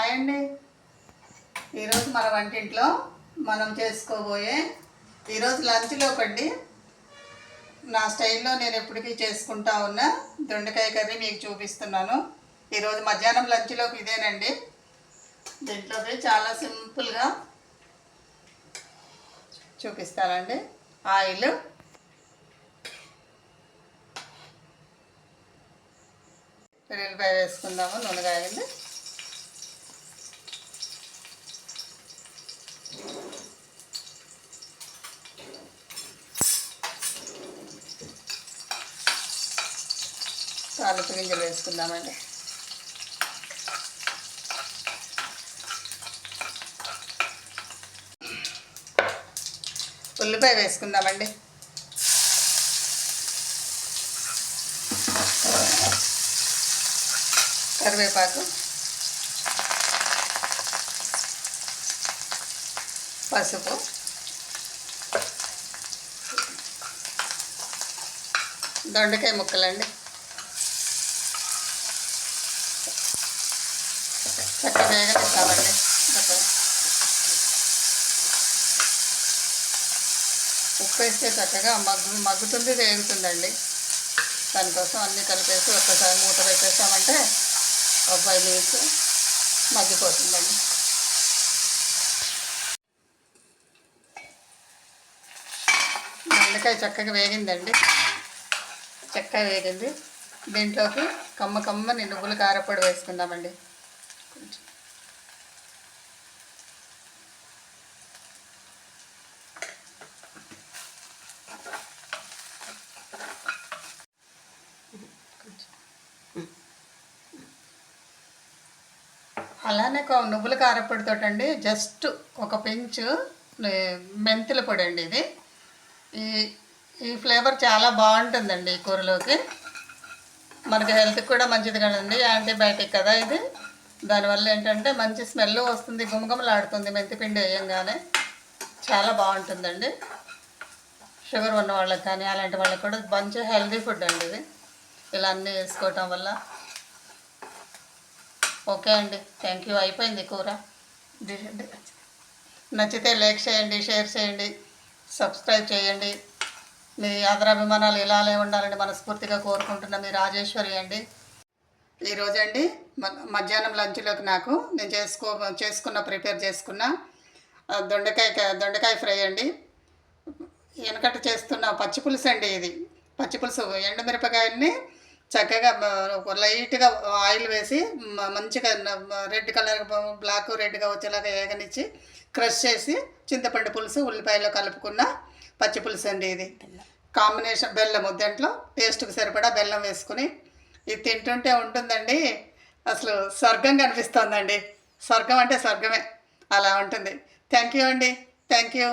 Hi అండి. ఈరోజు మన వంటింట్లో మనం చేసుకోబోయే ఈరోజు లంచ్లోకి అండి నా స్టైల్లో నేను ఎప్పటికీ చేసుకుంటా ఉన్న దొండకాయ కర్రీ మీకు చూపిస్తున్నాను. ఈరోజు మధ్యాహ్నం లంచ్లోకి ఇదేనండి. దీంట్లోకి చాలా సింపుల్గా చూపిస్తానండి. ఆయిల్, వెల్లుల్లిపాయ వేసుకుందాము. నూనె కాగింది. తాలింపు గింజలు వేసుకుందామండి. ఉల్లిపాయ వేసుకుందామండి. కరివేపాకు, పసుపు, దొండకాయ ముక్కలండి. చక్కగా వేగనిస్తామండి. ఉప్పు వేస్తే చక్కగా మగ్గుతుంది, వేగుతుందండి. దానికోసం అన్నీ కలిపేసి ఒక్కసారి మూత పెట్టేస్తామంటే ఒక 5 మినిట్స్ మగ్గిపోతుందండి. బెండకాయ చక్కగా వేగిందండి. చక్కగా వేగింది. దీంట్లోకి కమ్మని నువ్వుల కారపొడి వేసుకుందామండి. కొంచెం అలానే నువ్వుల కారపొడితో అండి జస్ట్ ఒక పెంచు మెంతుల పొడి అండి. ఇది ఈ ఫ్లేవర్ చాలా బాగుంటుందండి ఈ కూరలోకి. మనకి హెల్త్కి కూడా మంచిది కదండి, యాంటీబయాటిక్ కదా ఇది. దానివల్ల ఏంటంటే మంచి స్మెల్ వస్తుంది, గుమగుమలాడుతుంది. మెంతిపిండి వేయంగానే చాలా బాగుంటుందండి. షుగర్ ఉన్న వాళ్ళకి కానీ అలాంటి వాళ్ళకి కూడా మంచి హెల్తీ ఫుడ్ అండి ఇది, ఇలా అన్నీ వేసుకోవటం వల్ల. ఓకే అండి, థ్యాంక్ యూ. అయిపోయింది కూర. నచ్చితే లైక్ చేయండి, షేర్ చేయండి, సబ్స్క్రైబ్ చేయండి. మీ ఆదరాభిమానాలు ఇలానే ఉండాలని మనస్ఫూర్తిగా కోరుకుంటున్న మీ రాజేశ్వరి అండి. ఈరోజండి మధ్యాహ్నం లంచ్లోకి నేను ప్రిపేర్ చేసుకున్న దొండకాయ ఫ్రై అండి. వెనకట చేస్తున్న పచ్చిపులుసు అండి. ఇది పచ్చిపులుసు ఎండుమిరపకాయల్ని చక్కగా లైట్గా ఆయిల్ వేసి మంచిగా రెడ్ కలర్, బ్లాక్ రెడ్గా వచ్చేలాగా వేగనిచ్చి క్రష్ చేసి చింతపండు పులుసు ఉల్లిపాయలో కలుపుకున్న పచ్చిపులుసు అండి. ఇది కాంబినేషన్ బెల్లము, దాంట్లో టేస్ట్కి సరిపడా బెల్లం వేసుకుని ఇది తింటుంటే ఉంటుందండి, అసలు స్వర్గం కనిపిస్తుందండి. స్వర్గం అంటే స్వర్గమే, అలా ఉంటుంది. థ్యాంక్ యూ అండి, థ్యాంక్ యూ.